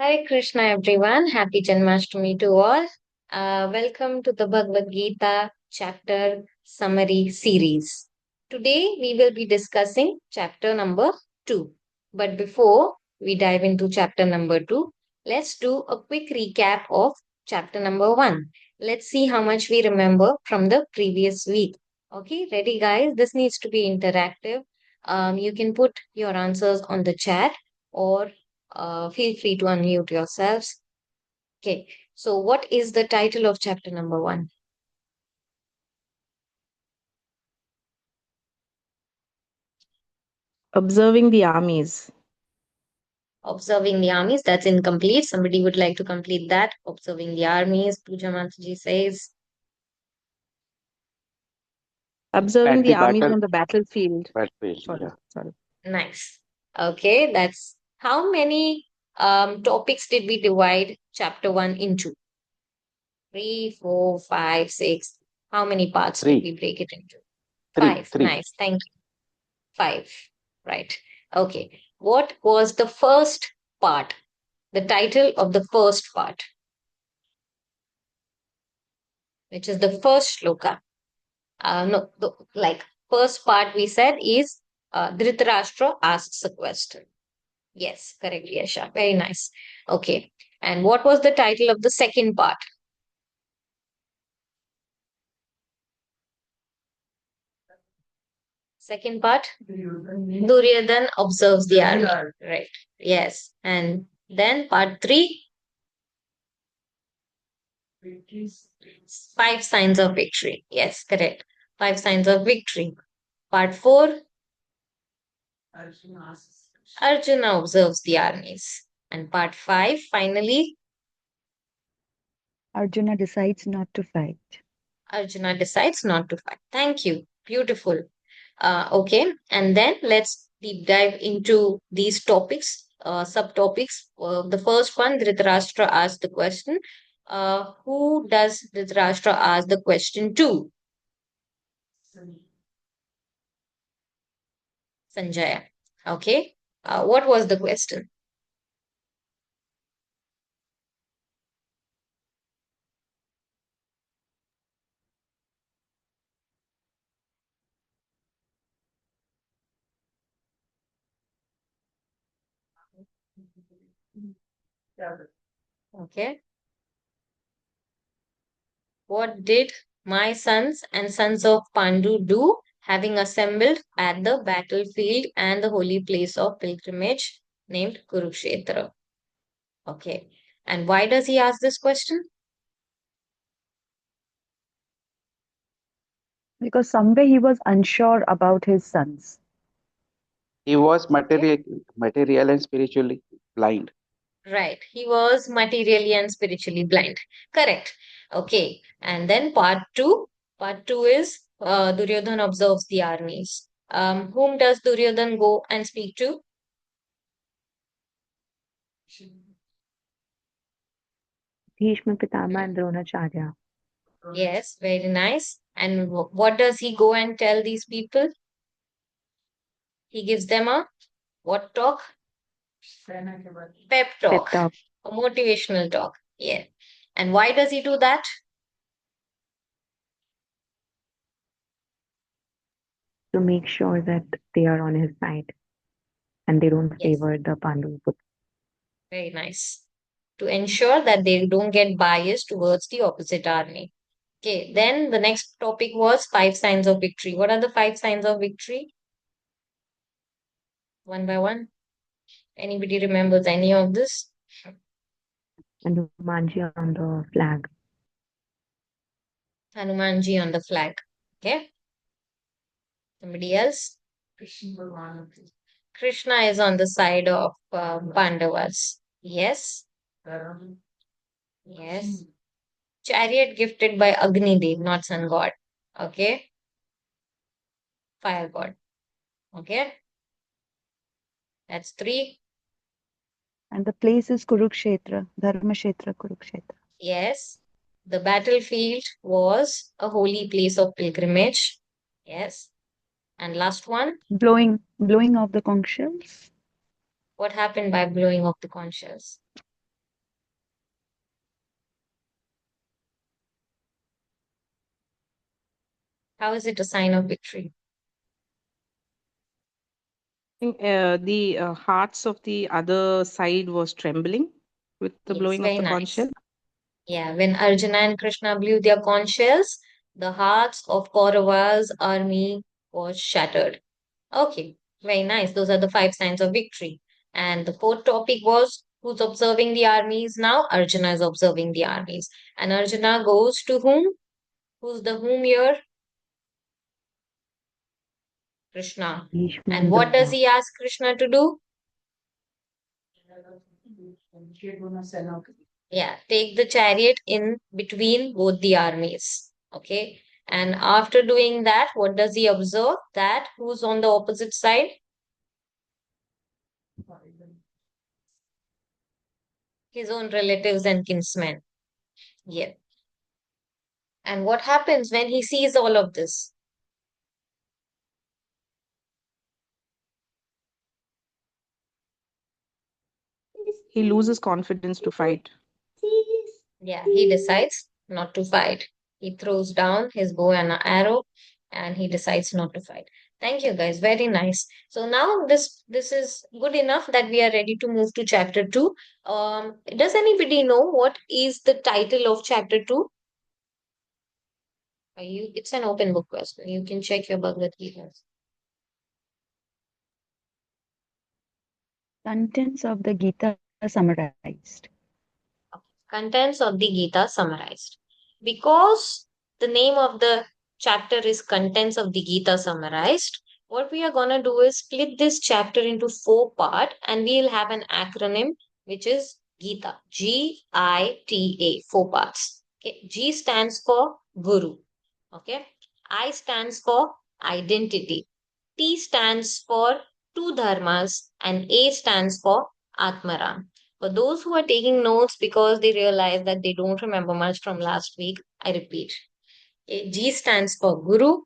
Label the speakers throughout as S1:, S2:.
S1: Hare Krishna, everyone. Happy Janmashtami to all. Welcome to the Bhagavad Gita chapter summary series. Today, we will be discussing chapter number 2. But before we dive into chapter number 2, let's do a quick recap of chapter number 1. Let's see how much we remember from the previous week. Okay, ready, guys? This needs to be interactive. You can put your answers on the chat or feel free to unmute yourselves. Okay, so what is the title of chapter number 1?
S2: Observing the armies.
S1: Observing the armies. That's incomplete. Somebody would like to complete that. Observing the armies. Puja Mataji says.
S2: Observing
S3: At
S2: the
S3: the
S2: armies on the battlefield.
S3: battlefield,
S2: Sorry,
S3: yeah.
S2: sorry.
S1: Nice. Okay, that's how many topics did we divide chapter 1 into? 3, 4, 5, 6. How many parts did we
S3: Three,
S1: break it into?
S3: three,
S1: 5.
S3: three.
S1: Nice. Thank you. 5. Right. Okay. What was the first part? The title of the first part, which is the first shloka. No, like first part we said is Dhritarashtra asks a question. Yes, correct, Yasha. Very nice. Okay. And what was the title of the second part? Second part? Duryodhan observes the army. Right. Yes. And then part 3? 5 signs of victory. Yes, correct. 5 signs of victory. Part 4? Arjuna observes the armies. And part 5, finally,
S2: Arjuna decides not to fight.
S1: Arjuna decides not to fight. Thank you. Beautiful. Okay. And then let's deep dive into these topics, subtopics. The first one, Dhritarashtra asked the question. Who does Dhritarashtra ask the question to? Sanjaya. Okay. What was the question? Okay. What did my sons and sons of Pandu do, having assembled at the battlefield and the holy place of pilgrimage named Kurukshetra? Okay. And why does he ask this question?
S2: Because somewhere he was unsure about his sons.
S3: He was
S1: Okay.
S3: material and spiritually blind.
S1: Right. He was materially and spiritually blind. Correct. Okay. And then part 2. Part 2 is Duryodhan observes the armies. Whom does Duryodhan go and speak to?
S2: Bhishma, Pitama and Dronacharya.
S1: Yes, very nice. And what does he go and tell these people? He gives them a what talk? Pep
S2: Pep
S1: talk,
S2: talk
S1: a motivational talk. Yeah. And why does he do that?
S2: to make sure that they are on his side and they don't
S1: Yes,
S2: favor the Pandu.
S1: very nice. To ensure that they don't get biased towards the opposite army. Okay, then the next topic was 5 signs of victory. What are the 5 signs of victory? One by one. Anybody remembers any of this?
S2: And Humanji on the flag.
S1: Hanumanji on the flag. Okay. Somebody else? Krishna is on the side of Pandavas. Yes. Yes. Chariot gifted by Agni Dev, not sun god. Okay. Fire god. Okay. That's 3.
S2: And the place is Kurukshetra, Dharmashetra, Kurukshetra.
S1: Yes. The battlefield was a holy place of pilgrimage. Yes. And last one.
S2: Blowing of the conch shells.
S1: What happened by blowing of the conch shells? How is it a sign of victory?
S4: think the hearts of the other side was trembling with the
S1: Yes,
S4: blowing of
S1: very
S4: the conch shell.
S1: nice. Yeah, when Arjuna and Krishna blew their conch shells, the hearts of Kaurava's army was shattered. Okay, very nice. Those are the five signs of victory. And the fourth topic was who's observing the armies now? Arjuna is observing the armies. And Arjuna goes to whom? Who's the whom here? Krishna. And what does
S2: Bhishma.
S1: he ask Krishna to do? Yeah, take the chariot in between both the armies. Okay. And after doing that, what does he observe? That who's on the opposite side? His own relatives and kinsmen. Yeah. And what happens when he sees all of this?
S4: He loses confidence to fight.
S1: Yeah, he decides not to fight. He throws down his bow and arrow and he decides not to fight. Thank you guys. Very nice. So now this is good enough that we are ready to move to chapter 2. Does anybody know what is the title of chapter 2? It's an open book question. You can check your Bhagavad Gita.
S2: Contents of the Gita summarized.
S1: Contents of the Gita summarized. Because the name of the chapter is Contents of the Gita summarized, what we are going to do is split this chapter into four parts and we'll have an acronym which is Gita. Gita, four parts. Okay. G stands for Guru. Okay. I stands for identity. T stands for two dharmas and A stands for Atmaram. For those who are taking notes because they realize that they don't remember much from last week, I repeat. G stands for Guru,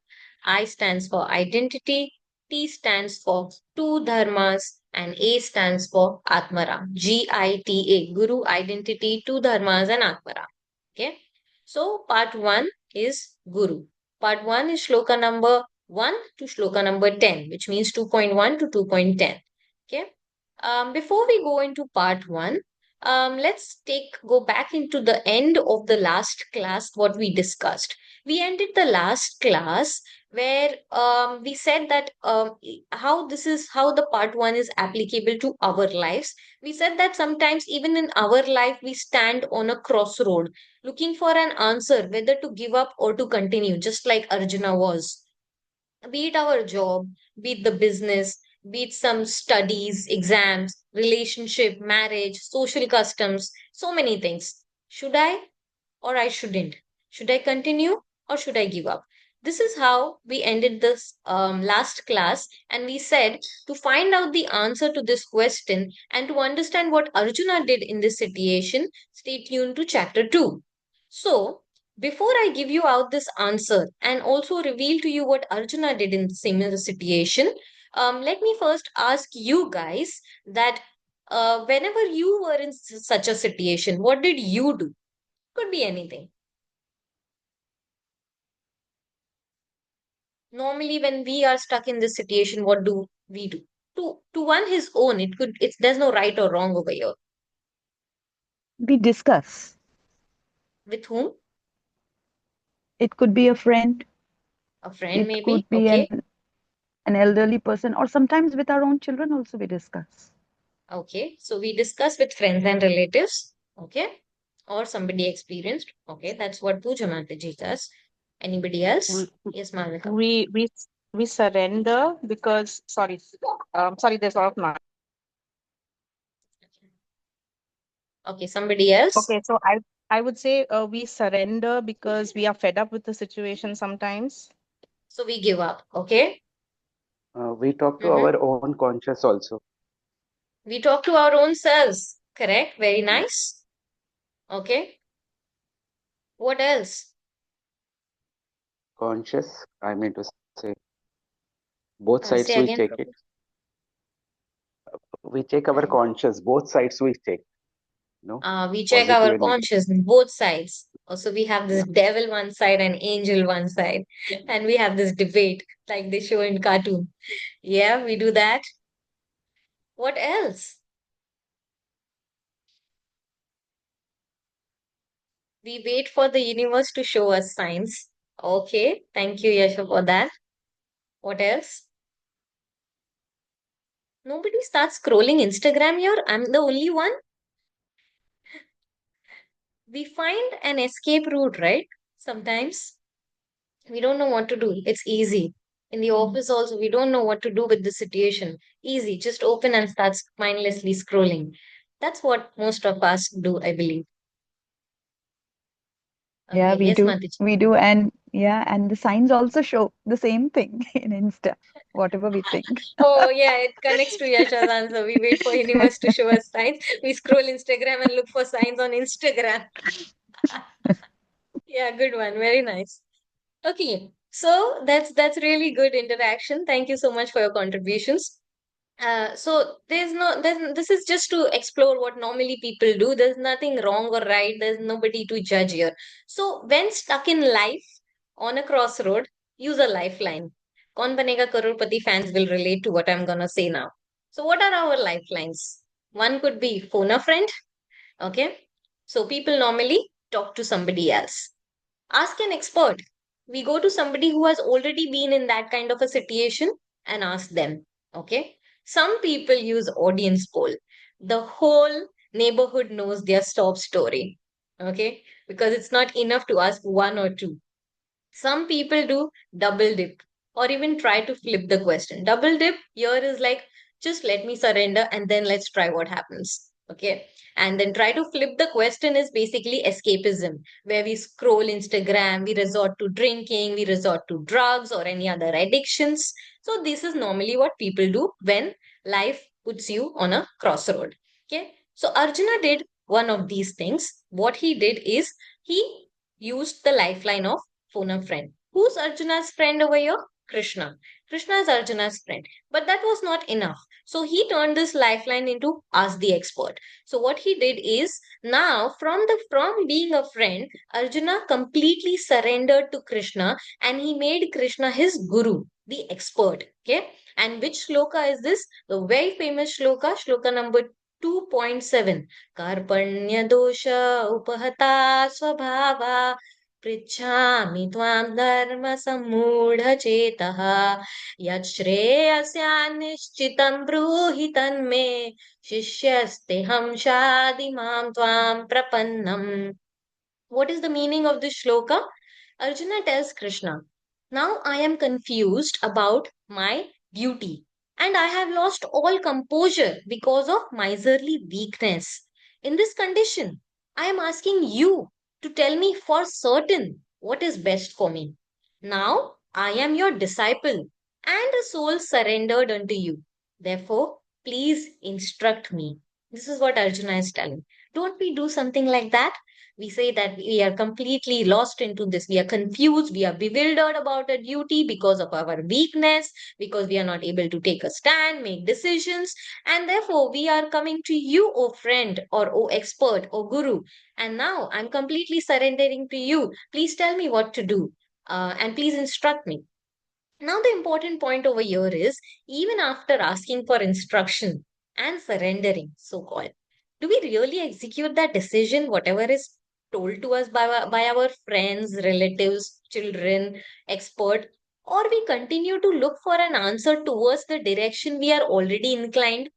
S1: I stands for identity, T stands for two dharmas, and A stands for Atmaram. Gita, Guru, identity, two dharmas, and Atmaram. Okay. So part 1 is Guru. Part 1 is shloka number 1 to shloka number 10, which means 2.1 to 2.10. Okay. Before we go into part 1, let's go back into the end of the last class, what we discussed. We ended the last class where we said that how the part 1 is applicable to our lives. We said that sometimes even in our life we stand on a crossroad looking for an answer whether to give up or to continue, just like Arjuna was, be it our job, be it the business, be it some studies, exams, relationship, marriage, social customs, so many things. Should I or I shouldn't? Should I continue or should I give up? This is how we ended this last class, and we said to find out the answer to this question and to understand what Arjuna did in this situation, stay tuned to chapter 2. So, before I give you out this answer and also reveal to you what Arjuna did in the similar situation, let me first ask you guys that whenever you were in such a situation, what did you do? Could be anything. Normally, when we are stuck in this situation, what do we do? To one his own. There's no right or wrong over here.
S2: We discuss.
S1: With whom?
S2: It could be a friend,
S1: A friend,
S2: it
S1: maybe.
S2: could be
S1: Okay.
S2: an elderly person, or sometimes with our own children also we discuss.
S1: Okay. So we discuss with friends and relatives. Okay. Or somebody experienced. Okay. That's what Puja Mataji does. Anybody else? Yes, Malvika.
S4: We surrender because sorry, there's a lot of noise.
S1: Okay. Somebody else.
S4: Okay, so I would say we surrender because we are fed up with the situation sometimes.
S1: So we give up. Okay.
S3: We talk to
S1: Mm-hmm.
S3: our own conscious also.
S1: We talk to our own selves. Correct. Very
S3: Yeah.
S1: nice. Okay. What else?
S3: Conscious, I mean to say, both sides
S1: Say
S3: we
S1: again.
S3: check it. We check our
S1: Um,
S3: conscious, both sides we check. No,
S1: we check
S3: positive
S1: our
S3: and negative.
S1: conscious, both sides. Also, we have this devil one side and angel one side, and we have this debate like they show in cartoon. Yeah, we do that. What else? We wait for the universe to show us signs. Okay, thank you, Yasha, for that. What else? Nobody starts scrolling Instagram here. I'm the only one. We find an escape route, right? Sometimes we don't know what to do. It's easy. In the office, also, we don't know what to do with the situation. Easy, just open and start mindlessly scrolling. That's what most of us do, I believe.
S5: Yeah,
S1: Okay,
S5: we
S1: yes,
S5: do.
S1: Matish.
S5: We do. And yeah, and the signs also show the same thing in Insta, whatever we think.
S1: Oh, yeah, it connects to Yasha's answer. We wait for universe to show us signs. We scroll Instagram and look for signs on Instagram. Yeah, good one. Very nice. Okay, so that's really good interaction. Thank you so much for your contributions. So this is just to explore what normally people do. There's nothing wrong or right. There's nobody to judge here. So when stuck in life on a crossroad, use a lifeline. Kaun Banega Crorepati fans will relate to what I'm gonna say now. So what are our lifelines? One could be phone a friend. Okay. So people normally talk to somebody else. Ask an expert. We go to somebody who has already been in that kind of a situation and ask them. Okay. Some people use audience poll. The whole neighborhood knows their stop story. Okay. Because it's not enough to ask one or two. Some people do double dip or even try to flip the question. Double dip here is like, just let me surrender and then let's try what happens. Okay. And then try to flip the question is basically escapism, where we scroll Instagram, we resort to drinking, we resort to drugs or any other addictions. So, this is normally what people do when life puts you on a crossroad. Okay. So, Arjuna did one of these things. What he did is he used the lifeline of phone a friend. Who's Arjuna's friend over here? Krishna. Krishna is Arjuna's friend. But that was not enough. So he turned this lifeline into Ask the Expert. So what he did is now from being a friend, Arjuna completely surrendered to Krishna and he made Krishna his guru, the expert. Okay. And which shloka is this? The very famous shloka, shloka number 2.7. Karpanya dosha upahata swabhava पृच्छामि त्वां धर्मसम्मूढचेतः यच्छ्रेयस्यान्निश्चितं ब्रूहि तन्मे शिष्यस्तेऽहं शाधि मां त्वां प्रपन्नम्. What is the meaning of this shloka? Arjuna tells Krishna, now I am confused about my beauty and I have lost all composure because of miserly weakness. In this condition, I am asking you to tell me for certain what is best for me. Now I am your disciple and a soul surrendered unto you. Therefore, please instruct me. This is what Arjuna is telling. Don't we do something like that? We say that we are completely lost into this. We are confused. We are bewildered about a duty because of our weakness, because we are not able to take a stand, make decisions. And therefore, we are coming to you, O friend, or O expert, or guru. And now I'm completely surrendering to you. Please tell me what to do. And please instruct me. Now, the important point over here is even after asking for instruction and surrendering, so called, do we really execute that decision, whatever is told to us by our friends, relatives, children, expert, or we continue to look for an answer towards the direction we are already inclined?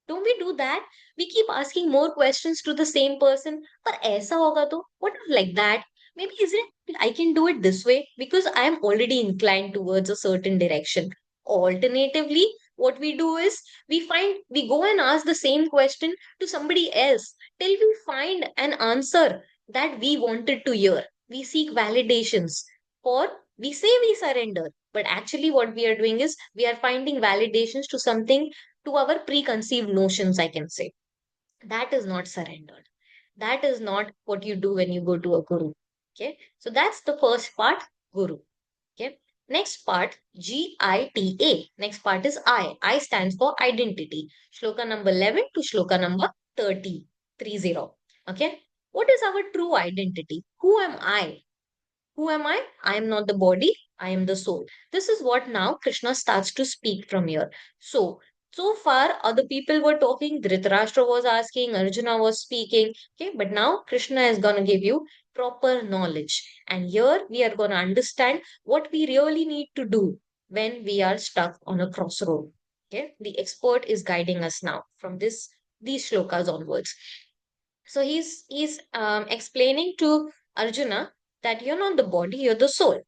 S1: Don't we do that? We keep asking more questions to the same person. पर ऐसा होगा तो what if like that? Maybe isn't it I can do it this way because I am already inclined towards a certain direction. Alternatively, what we do is we go and ask the same question to somebody else till we find an answer that we wanted to hear. We seek validations or we say we surrender, but actually what we are doing is we are finding validations to something to our preconceived notions, I can say. That is not surrendered. That is not what you do when you go to a guru. Okay. So that's the first part, guru. Okay. Next part, GITA. Next part is I. I stands for identity. Shloka number 11 to shloka number 30. 30. Okay. what is our true identity? Who am I? Who am I? I am not the body, I am the soul. This is what now Krishna starts to speak from here. So far, other people were talking, Dhritarashtra was asking, Arjuna was speaking, okay, but now Krishna is going to give you proper knowledge. And here we are going to understand what we really need to do when we are stuck on a crossroad. Okay, the expert is guiding us now from these shlokas onwards. So he's explaining to Arjuna that you're not the body, you're the soul.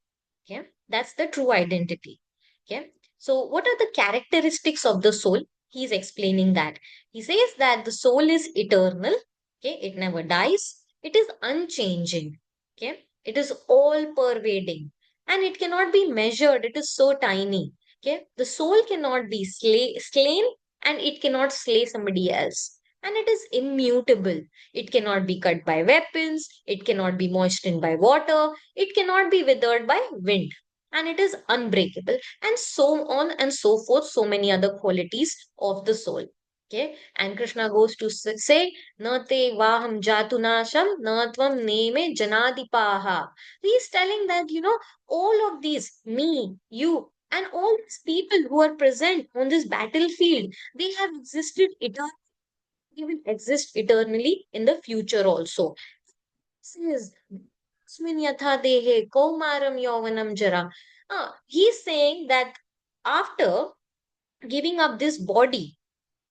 S1: Okay, that's the true identity. Okay, so what are the characteristics of the soul? He's explaining that. He says that the soul is eternal. Okay, it never dies. It is unchanging. Okay, it is all pervading, and it cannot be measured. It is so tiny. Okay, the soul cannot be slain, and it cannot slay somebody else. And it is immutable. It cannot be cut by weapons. It cannot be moistened by water. It cannot be withered by wind. And it is unbreakable. And so on and so forth. So many other qualities of the soul. Okay. And Krishna goes to say, Na te vaham jatunasham, na tvam neme janadipaha. He is telling that, all of these, me, you, and all these people who are present on this battlefield, they have existed eternally. They will exist eternally in the future also. Says, "Asmin yatha dehe kaumaram yauvanam jara." He's saying that after giving up this body,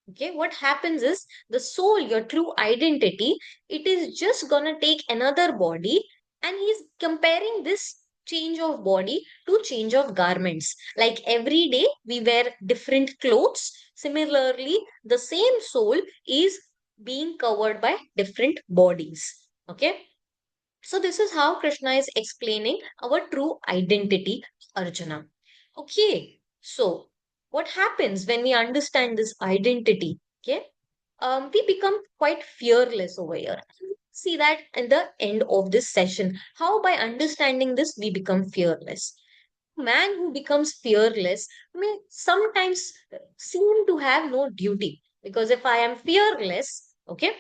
S1: okay, what happens is the soul, your true identity, it is just gonna take another body, and he's comparing this change of body to change of garments. Like every day we wear different clothes. Similarly, the same soul is being covered by different bodies. Okay. So this is how Krishna is explaining our true identity, Arjuna. Okay, so what happens when we understand this identity? Okay, we become quite fearless over here. See that in the end of this session, how by understanding this we become fearless. Man who becomes fearless may sometimes seem to have no duty, because if I am fearless, okay,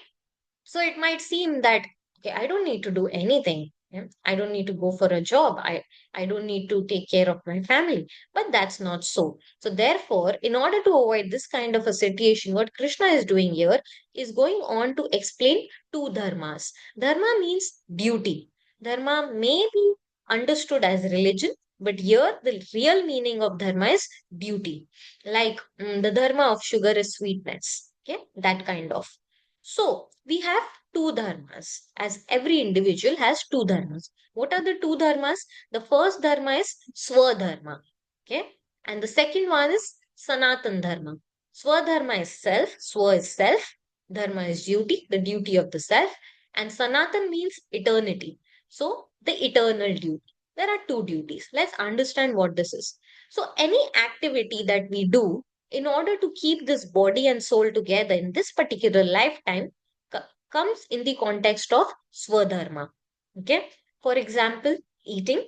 S1: so it might seem that, okay, I don't need to do anything. Yeah, I don't need to go for a job. I don't need to take care of my family. But that's not so. So therefore, in order to avoid this kind of a situation, what Krishna is doing here is going on to explain two dharmas. Dharma means duty. Dharma may be understood as religion, but here the real meaning of dharma is duty. Like the dharma of sugar is sweetness. Okay, that kind of. So we have two dharmas, as every individual has two dharmas. What are the two dharmas? The first dharma is swadharma. Okay. And the second one is sanatan dharma. Swadharma is self, swa is self, dharma is duty, the duty of the self, and sanatan means eternity. So the eternal duty. There are two duties. Let's understand what this is. So any activity that we do in order to keep this body and soul together in this particular lifetime comes in the context of swadharma. Okay. For example, eating.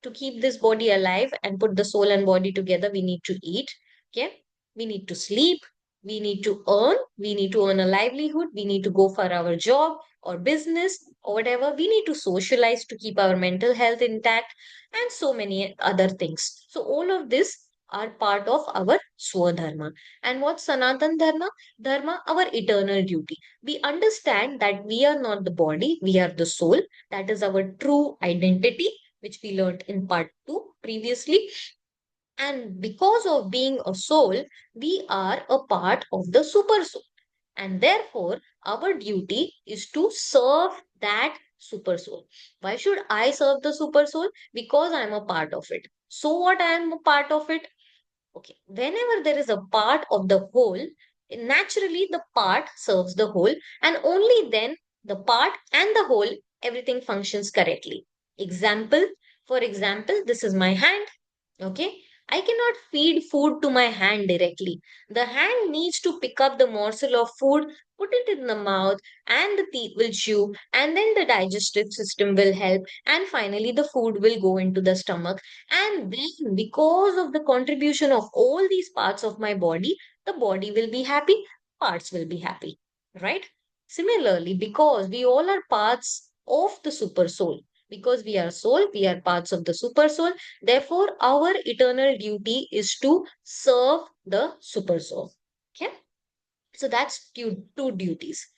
S1: To keep this body alive and put the soul and body together, we need to eat. Okay. We need to sleep. We need to earn. We need to earn a livelihood. We need to go for our job or business or whatever. We need to socialize to keep our mental health intact and so many other things. So all of this are part of our swadharma. And what's Sanatan Dharma? Dharma, our eternal duty. We understand that we are not the body, we are the soul. That is our true identity, which we learned in part 2 previously. And because of being a soul, we are a part of the super soul. And therefore, our duty is to serve that super soul. Why should I serve the super soul? Because I am a part of it. So what, I am a part of it? Okay, whenever there is a part of the whole, naturally the part serves the whole, and only then the part and the whole, everything functions correctly. Example, for example, this is my hand. Okay, I cannot feed food to my hand directly. The hand needs to pick up the morsel of food, put it in the mouth, and the teeth will chew, and then the digestive system will help, and finally the food will go into the stomach. And then, because of the contribution of all these parts of my body, the body will be happy, parts will be happy, right? Similarly, because we all are parts of the super soul, because we are soul, we are parts of the super soul. Therefore, our eternal duty is to serve the super soul. Okay. So that's two duties.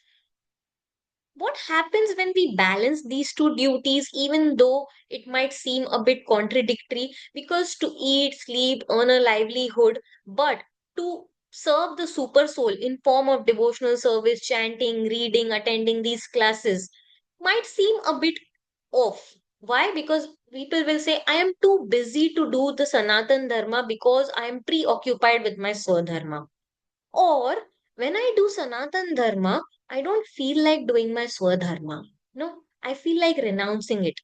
S1: What happens when we balance these two duties, even though it might seem a bit contradictory? Because to eat, sleep, earn a livelihood, but to serve the super soul in form of devotional service, chanting, reading, attending these classes might seem a bit off. Why? Because people will say, I am too busy to do the Sanatan Dharma because I am preoccupied with my Swadharma. Or when I do Sanatan Dharma, I don't feel like doing my Swadharma. No, I feel like renouncing it.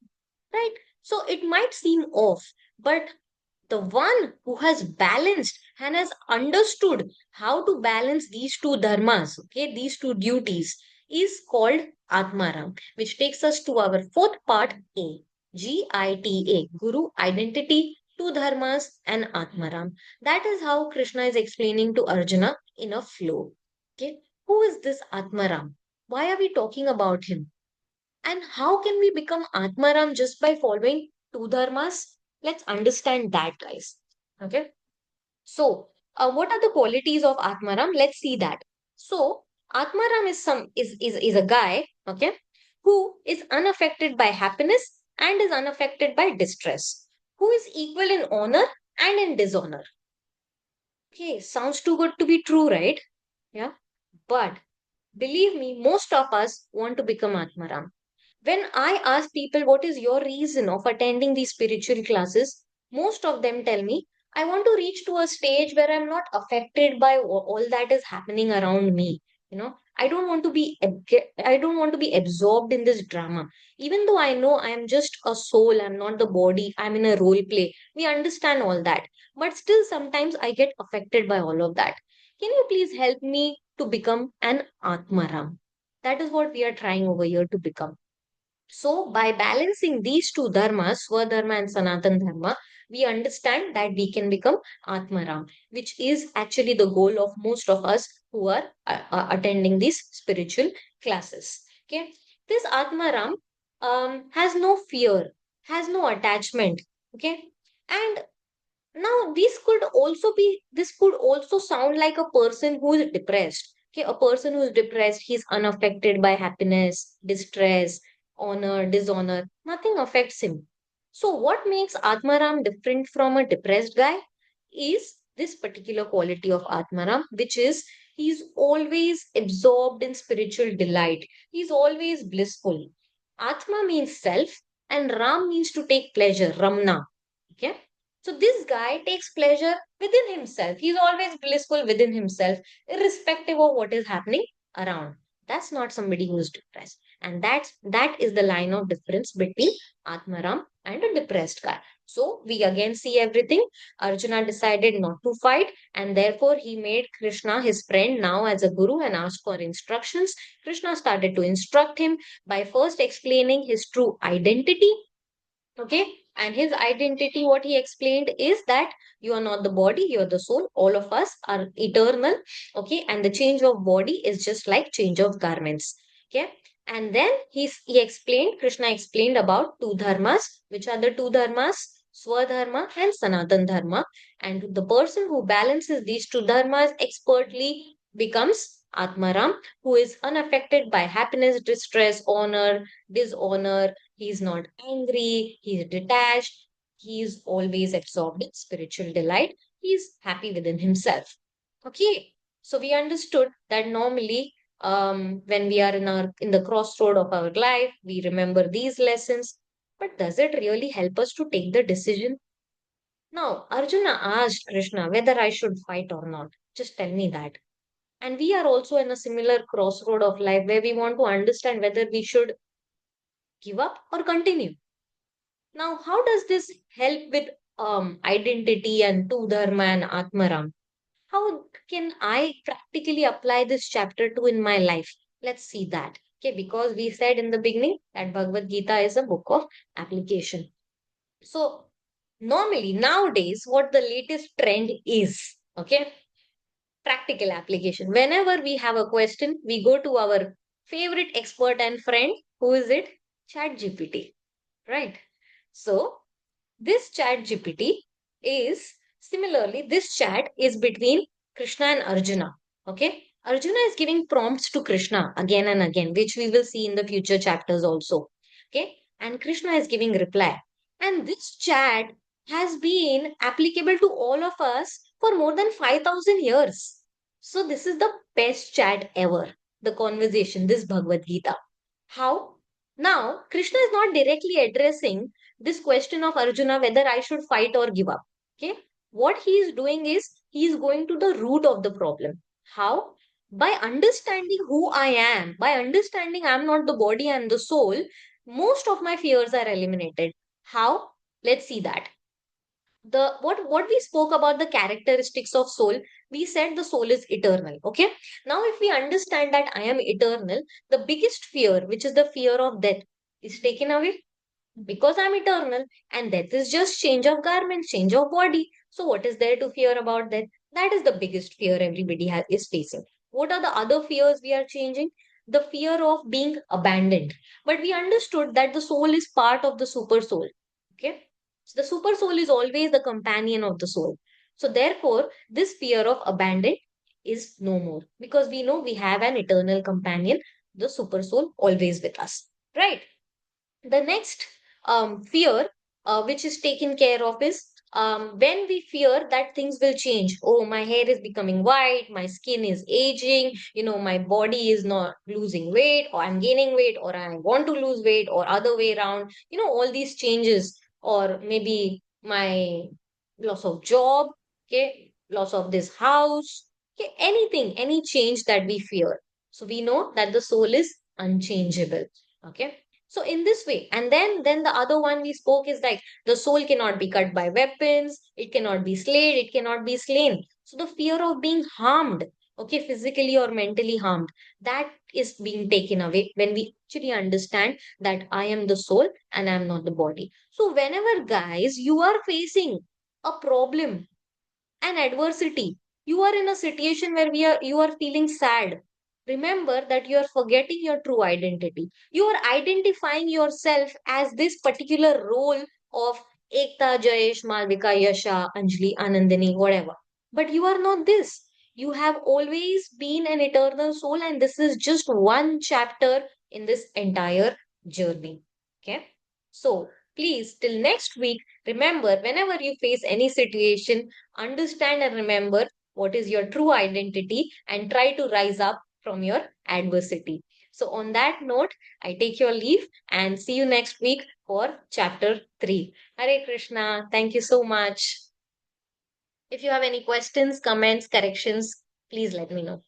S1: Right? So it might seem off, but the one who has balanced and has understood how to balance these two dharmas, okay, these two duties, is called Atmaram, which takes us to our fourth part, A. Gita, Guru, identity, two dharmas, and Atmaram. That is how Krishna is explaining to Arjuna in a flow. Okay, who is this Atmaram? Why are we talking about him? And how can we become Atmaram just by following two dharmas? Let's understand that, guys. Okay. So, what are the qualities of Atmaram? Let's see that. So, Atmaram is a guy, okay, who is unaffected by happiness and is unaffected by distress, who is equal in honor and in dishonor. Okay, sounds too good to be true, right? Yeah. But believe me, most of us want to become Atmaram. When I ask people what is your reason of attending these spiritual classes, most of them tell me, I want to reach to a stage where I'm not affected by all that is happening around me. I don't want to be absorbed in this drama. Even though I know I am just a soul, I'm not the body, I'm in a role play. We understand all that. But still sometimes I get affected by all of that. Can you please help me to become an Atmaram? That is what we are trying over here to become. So, by balancing these two dharmas, Swadharma and Sanatan Dharma, we understand that we can become Atmaram, which is actually the goal of most of us who are attending these spiritual classes. Okay, this Atmaram has no fear, has no attachment. Okay, and now this could also sound like a person who is depressed. Okay, a person who is depressed, he's unaffected by happiness, distress, honor, dishonor. Nothing affects him. So what makes Atmaram different from a depressed guy is this particular quality of Atmaram, which is he's always absorbed in spiritual delight. He's always blissful. Atma means self and Ram means to take pleasure, Ramna. Okay. So this guy takes pleasure within himself. He's always blissful within himself, irrespective of what is happening around. That's not somebody who's depressed. And that is the line of difference between Atmaram and a depressed guy. So we again see everything. Arjuna decided not to fight, and therefore he made Krishna his friend now as a guru and asked for instructions. Krishna started to instruct him by first explaining his true identity. Okay, and his identity, what he explained is that you are not the body, you're the soul. All of us are eternal. Okay, and the change of body is just like change of garments. Okay, and then he explained, Krishna explained about two dharmas. Which are the two dharmas? Swadharma and Sanatan Dharma. And the person who balances these two dharmas expertly becomes Atmaram, who is unaffected by happiness, distress, honor, dishonor. He's not angry, he's detached, he's always absorbed in spiritual delight, he's happy within himself. Okay, so we understood that normally when we are in the crossroad of our life, we remember these lessons. But does it really help us to take the decision? Now, Arjuna asked Krishna whether I should fight or not. Just tell me that. And we are also in a similar crossroad of life where we want to understand whether we should give up or continue. Now, how does this help with identity and Tu Dharma and Atmaram? How can I practically apply this chapter 2 in my life? Let's see that. Okay, because we said in the beginning that Bhagavad Gita is a book of application. So, normally nowadays, what the latest trend is, okay, practical application. Whenever we have a question, we go to our favorite expert and friend. Who is it? Chat GPT, right? So this chat GPT is similarly, this chat is between Krishna and Arjuna. Okay. Arjuna is giving prompts to Krishna again and again, which we will see in the future chapters also. Okay. And Krishna is giving reply. And this chat has been applicable to all of us for more than 5,000 years. So this is the best chat ever. The conversation, this Bhagavad Gita. How? Now, Krishna is not directly addressing this question of Arjuna whether I should fight or give up. Okay. What he is doing is he is going to the root of the problem. How? By understanding who I am, by understanding I'm not the body and the soul, most of my fears are eliminated. How? Let's see that. What we spoke about the characteristics of soul, we said the soul is eternal. Okay. Now, if we understand that I am eternal, the biggest fear, which is the fear of death, is taken away because I'm eternal, and death is just change of garment, change of body. So, what is there to fear about death? That is the biggest fear everybody is facing. What are the other fears we are changing? The fear of being abandoned. But we understood that the soul is part of the super soul. Okay. So, the super soul is always the companion of the soul. So, therefore, this fear of abandon is no more because we know we have an eternal companion, the super soul, always with us. Right. The next fear which is taken care of is when we fear that things will change. Oh, my hair is becoming white, my skin is aging, my body is not losing weight, or I'm gaining weight, or I want to lose weight, or other way around, all these changes, or maybe my loss of job, okay, loss of this house, okay, anything, any change that we fear. So we know that the soul is unchangeable. Okay. So in this way, and then the other one we spoke is like the soul cannot be cut by weapons, it cannot be slayed, it cannot be slain. So the fear of being harmed, okay, physically or mentally harmed, that is being taken away when we actually understand that I am the soul and I am not the body. So whenever, guys, you are facing a problem, an adversity, you are in a situation where you are feeling sad, remember that you are forgetting your true identity. You are identifying yourself as this particular role of Ekta, Jayesh, Malvika, Yasha, Anjali, Anandini, whatever. But you are not this. You have always been an eternal soul, and this is just one chapter in this entire journey. Okay. So please, till next week, remember, whenever you face any situation, understand and remember what is your true identity and try to rise up from your adversity. So, on that note, I take your leave and see you next week for chapter 3. Hare Krishna. Thank you so much. If you have any questions, comments, corrections, please let me know.